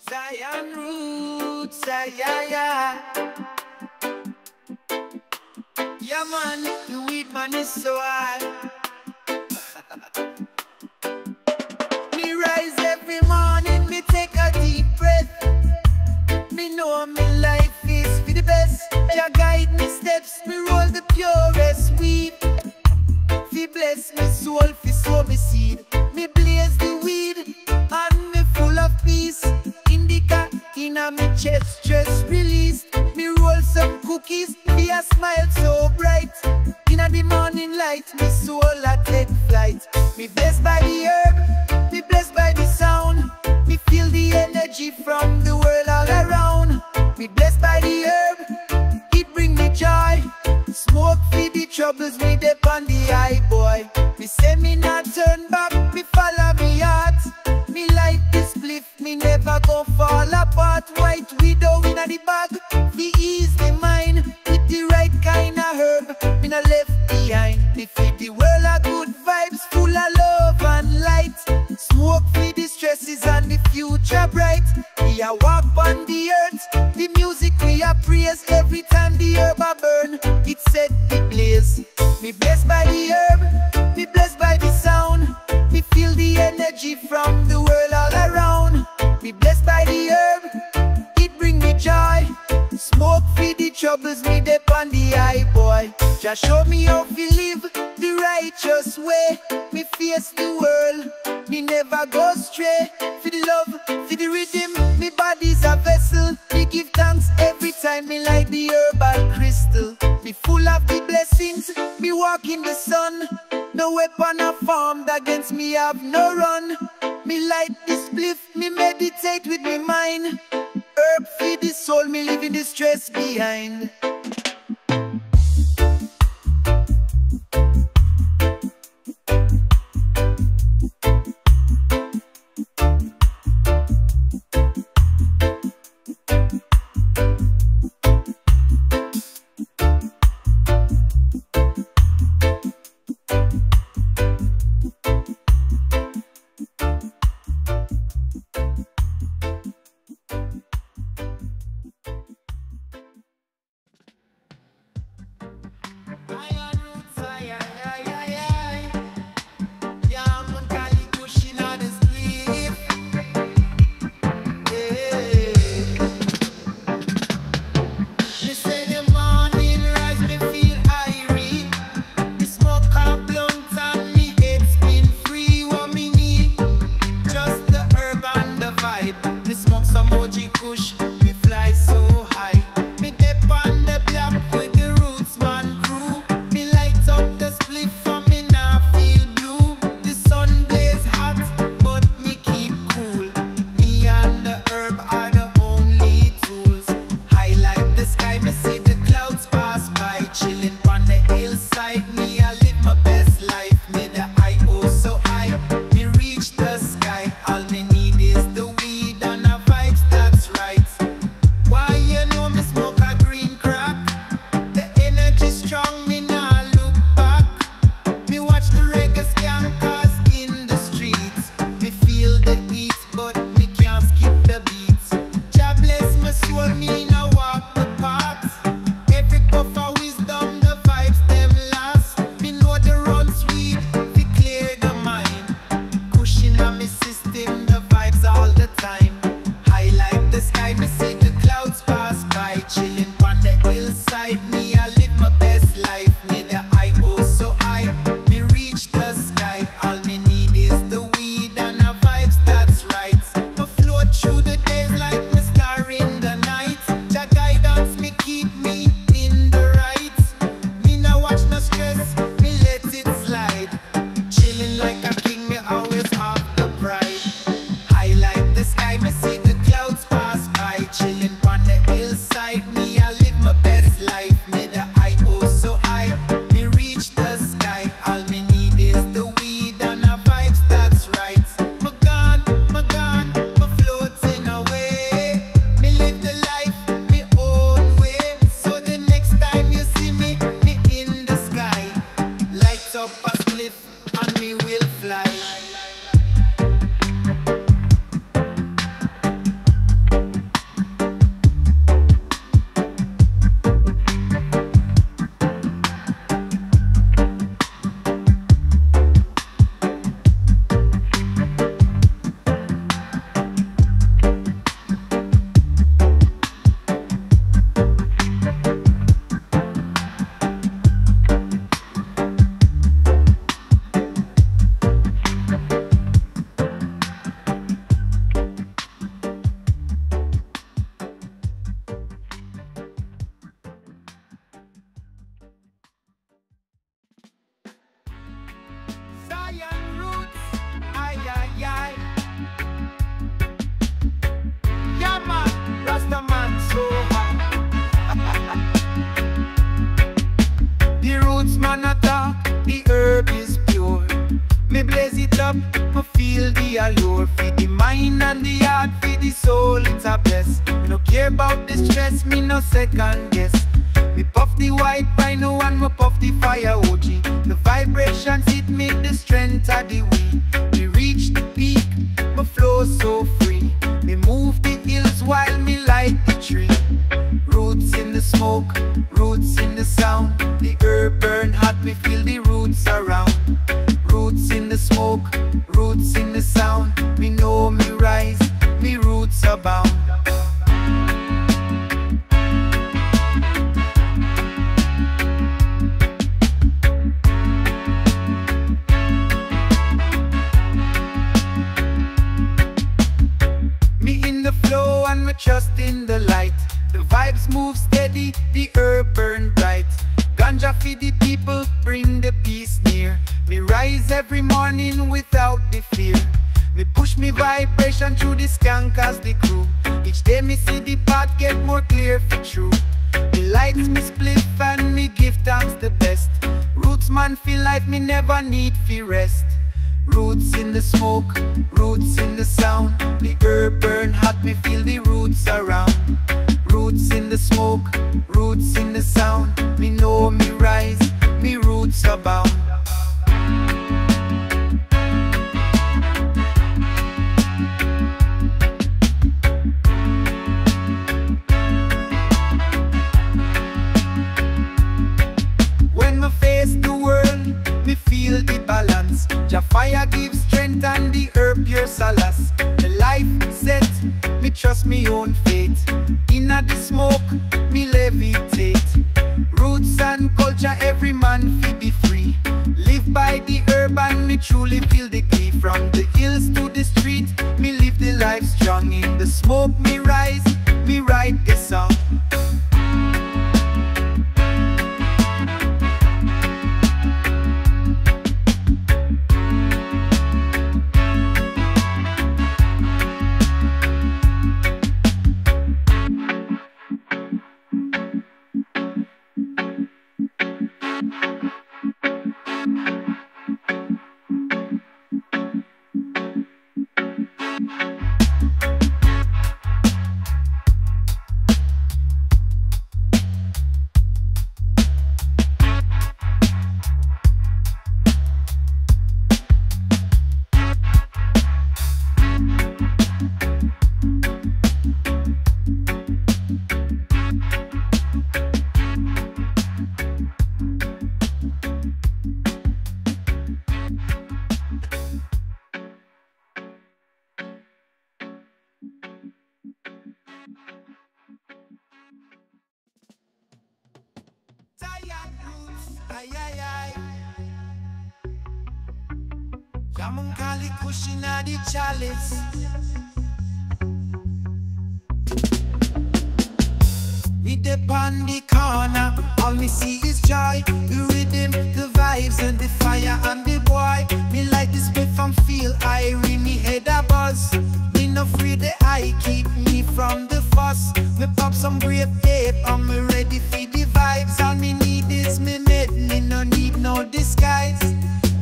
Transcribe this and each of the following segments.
Zion roots, yeah, yeah. Yeah, man, the weed man is so high. Me rise every morning, me take a deep breath. Me know me life is for the best. Jah guide me steps, me roll the purest weed. Fi bless me soul, fi sow me seed. Me blaze the weed, and me full of peace. Indica inna me chest, stress release. Me roll some cookies, be a smile so bright. Inna the morning light, me soul a take flight. Me blessed by the herb, me blessed by the sound. Me feel the energy from the world all around. Me blessed by the herb, it bring me joy. Smoke feed the troubles, me dip on the high boy. Me say me not turn back, me follow me heart. Me light this spliff, me never gon' fall apart. White widow inna the bag, fi ease the mind. With the right kind of herb, me not left behind. Me feed the world a good vibes, full of love and light. Smoke feed the stresses and the future bright. We a walk on the earth, the music we a praise. Every time the herb a burn, it set the blaze. Me blessed by the herb, me blessed by the sound. Me feel the energy from the world all around. Me blessed by the herb, it bring me joy. Smoke feed the troubles, me dip on the high boy. Just show me how to live the righteous way. Me face the world, me never go stray. For the love, for the rhythm, me body's a vessel. Me give thanks every time me light the herbal crystal. Me full of the blessings, me walk in the sun. No weapon are formed against me, have no run. Me light this spliff, me meditate with me mind. Herb feed the soul, me leaving the stress behind. Sky, me see the clouds pass by, chilling. feel the allure, for the mind and the heart, for the soul, it's a bless. Me no care about the stress, me no second guess. Me puff the white pine, no one me puff the fire OG. The vibrations it make the strength of the weed. Me reach the peak, me flow so free. Me move the hills while me light the tree. Roots in the smoke, roots in the sound. The herb burn hot, me feel the roots around. Roots in the smoke, roots in the sound. Me know me rise, me roots abound. Me in the flow and me trust in the light. The vibes move steady, the herb burn bright. Ganja feed the people, bring the peace near. Me rise every morning without the fear. Me push me vibration through the skank as the crew. Each day me see the path get more clear for true. Me lights me spliff and me give thanks the best. Roots man feel like me never need fi rest. Roots in the smoke, roots in the sound. The herb burn hot, me feel the roots around. Roots in the smoke, roots in the sound. Me know me rise, me roots abound. When me face the world, me feel the balance. Jah fire gives strength and the herb pure solace. The life set, me trust me own fate. Inna the smoke, me levitate. Roots and culture, every man fi be free. Live by the herb and me truly feel the key. From the hills to the street, me live the life strong. In the smoke me rise, me write the song. Ay, ay, ay. Jamon Kali pushing at the chalice. Me dip on the corner, all me see is joy. The rhythm, the vibes and the fire and the boy. Me like this bit from feel irony, me head a buzz. Me no free the eye, keep me from the fuss. Me pop some grape tape, and me ready for the vibes. All me need is me made, me no need no disguise.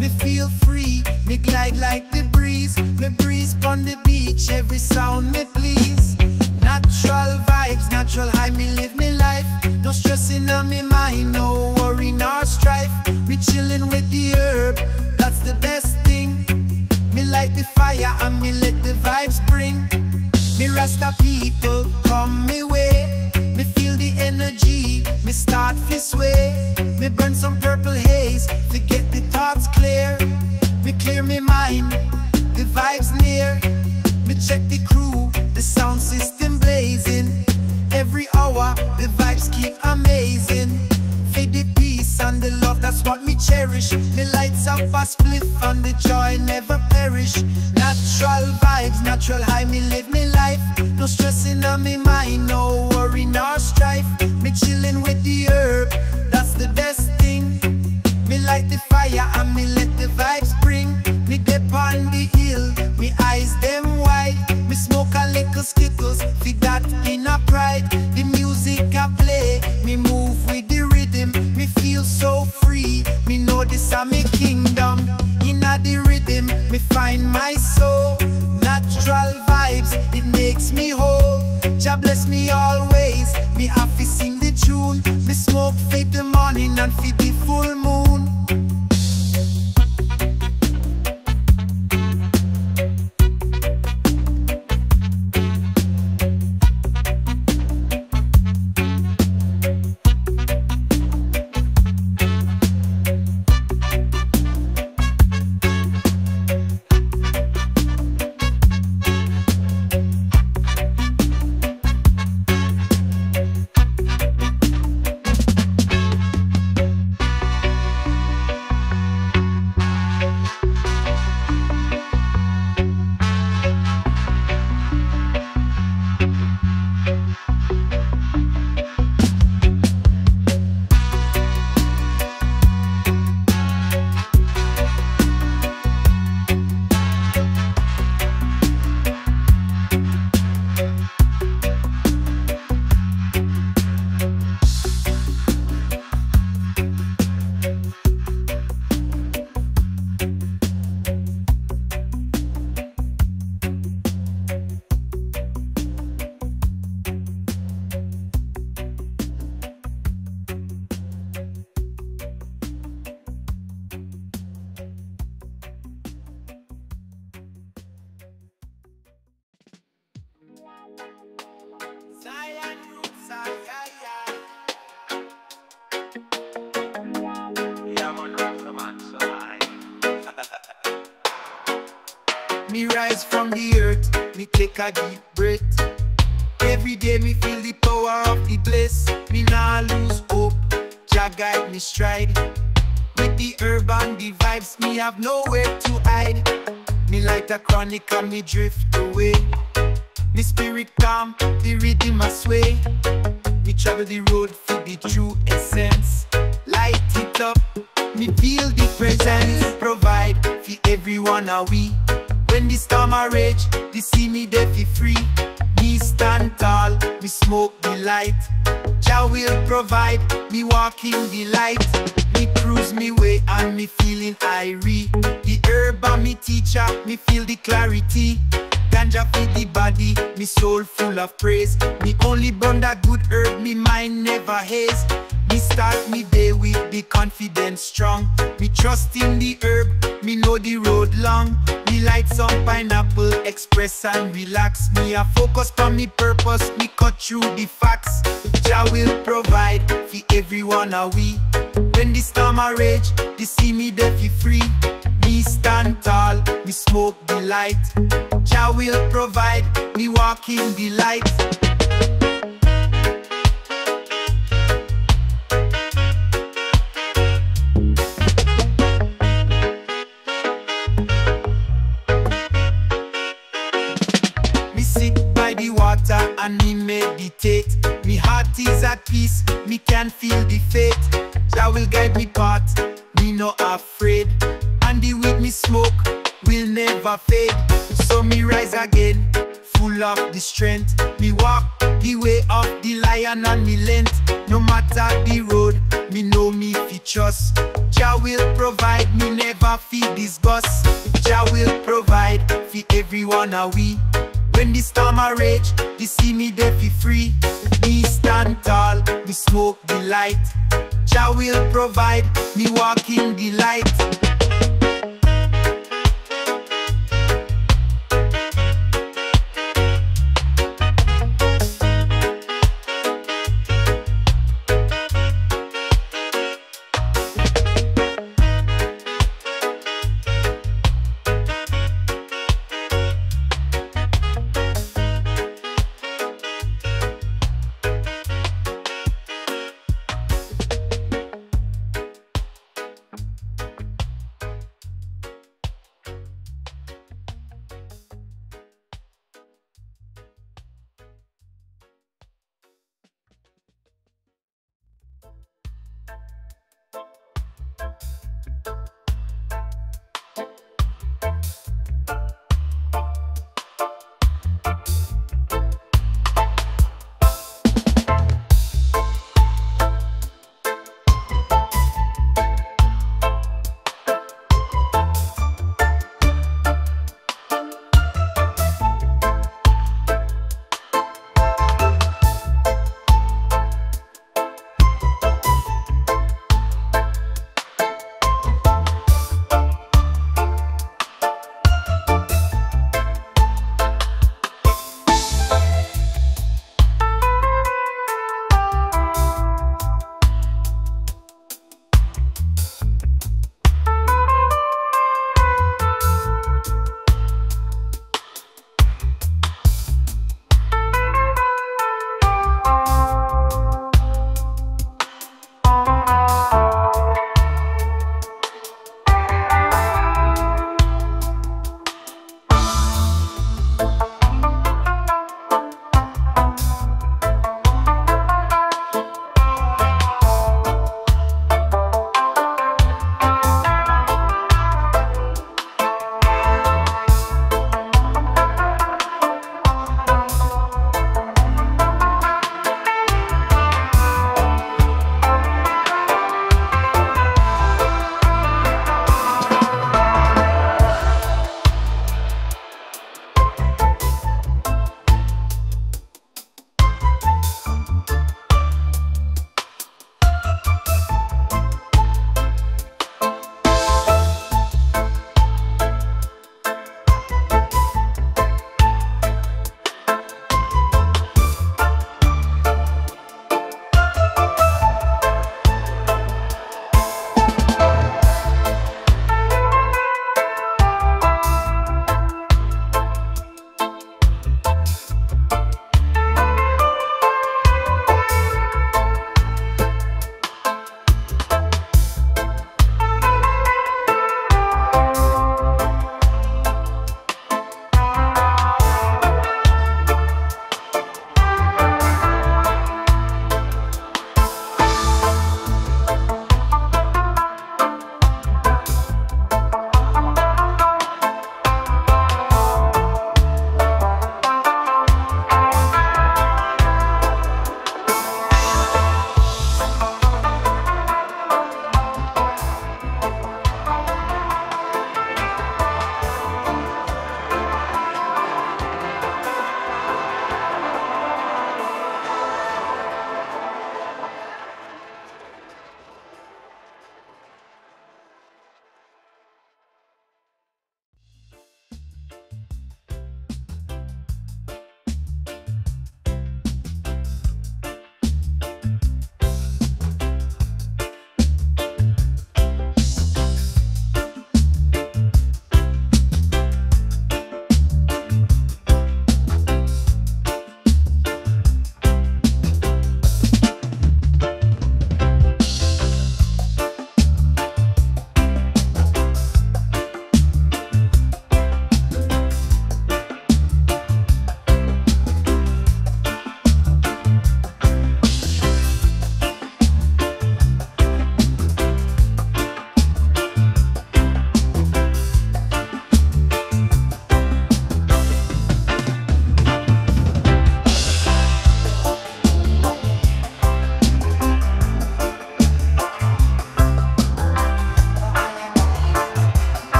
Me feel free, me glide like the breeze. Me breeze on the beach, every sound me please. Natural vibes, natural high, me live me life. No stressing on me mind, no worry nor strife. Me chilling with the herb, that's the best thing. Me light the fire and me let the vibes bring. Me Rasta people come me way. Me feel the energy, me start to sway. Me burn some purple haze to get the thoughts clear. Me clear me mind, the vibes near. Me check the crew, the sound system blazing. Every hour, the vibes keep amazing. For the peace and the love, that's what me cherish. Me lights up a spliff and the joy never perish. Natural vibes, natural high, me live me life. No stressing on me mind, no worry nor strife. Me chilling with the herb, that's the best thing. Me light the fire and me let the vibes bring. Me dip on the hill, me eyes them wide. Me smoke a little skittles, feed that in a pride. The music I play, me move with the rhythm. Me feel so free, me know this a me kingdom. In a the rhythm, me find my soul. me always. Me have to sing the tune. Me smoke feed the morning and feed the full moon. Me rise from the earth, me take a deep breath. Every day me feel the power of the bliss. Me nah lose hope, Jah guide me stride. With the herb and the vibes, me have nowhere to hide. Me like a chronic and me drift away. Me spirit calm, the rhythm a sway. Me travel the road for the true essence. Light it up, me feel the presence. Provide for everyone a we. When the storm a rage, they see me there for free. Me stand tall, me smoke the light. Jah will provide, me walk in the light. Me cruise me way and me feeling irie. The herb and me teacher, me feel the clarity. Ganja feed the body, me soul full of praise. Me only burn that good herb, me mind never haze. Me start me day with the confidence strong. Me trust in the herb, me know the road long. Me light some pineapple, express and relax. Me a focus on me purpose, me cut through the facts. Jah will provide for everyone a we. When the storm a rage, they see me there for free. Me stand tall, me smoke the light. Jah will provide, me walk in the light. The water and me meditate. Me heart is at peace, me can feel the fate. Jah will guide me path, me no afraid. And the weed me smoke will never fade. So me rise again, full of the strength. Me walk the way of the lion and me length. No matter the road, me know me fi trust. Jah will provide, me never feel disgust. Jah will provide for everyone a we. When the storm a rage, they see me there for free. Me stand tall, me smoke the light. Jah will provide, me walk in the light.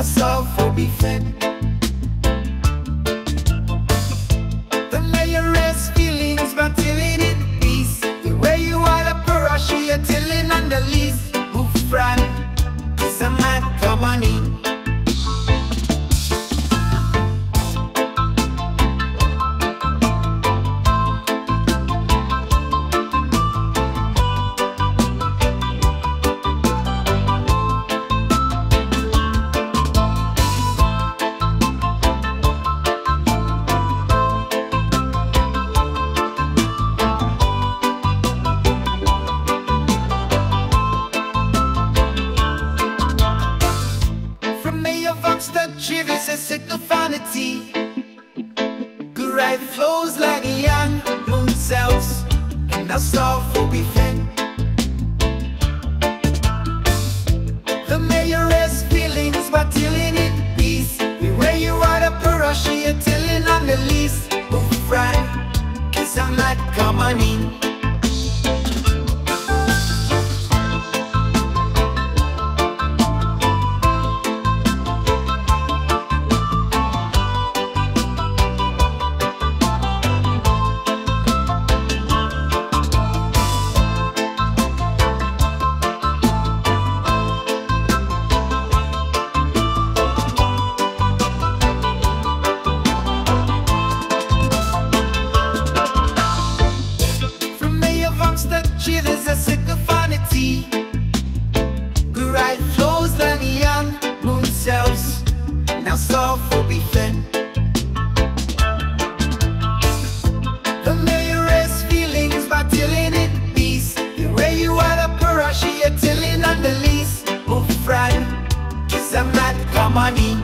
solve for be fed. The layer rest feelings, but tilling in peace. The way you are the brush, you're tilling on the least. Move front, it's a man, come on in. This is sick of vanity. Good right flows like a young moon cells, and our soul will be fed. The mayoress feelings, but tilling in peace. Where you are the parasha, you're tilling on the least. Move right, cause I'm not coming in. There's a sick of vanity. Good right flows like young moon cells, now solve for be fed. The mayoress feelings, but tilling in peace. The way you are the parasha, you're tilling on the least. Move right, cause I'm not coming in.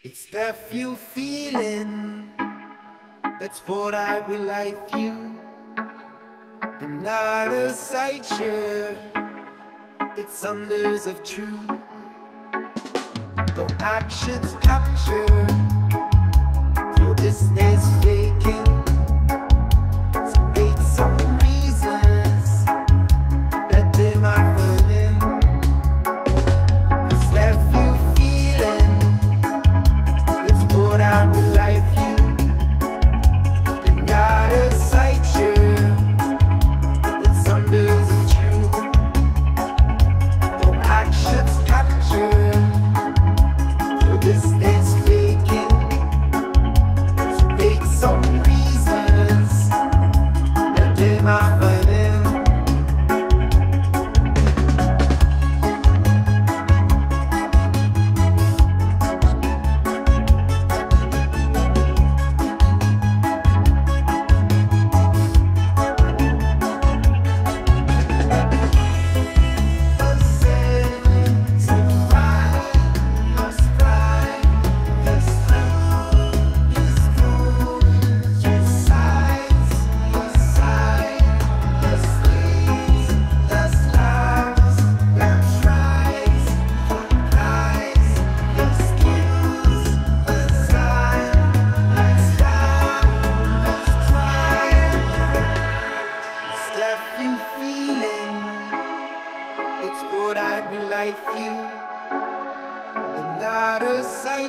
It's that few feeling, that's what I will like you. And not a sideshow, it's thunders of truth. Though actions capture, feel this is faking. So make some reasons that they might fall in. It's that few feeling, that's what I will like you. And not a sideshow, it's thunders of truth. Though actions capture, this is faking. So make some reasons that they might find in.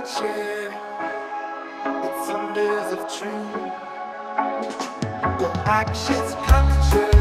chair. It's hundreds of dreams. The actions captured.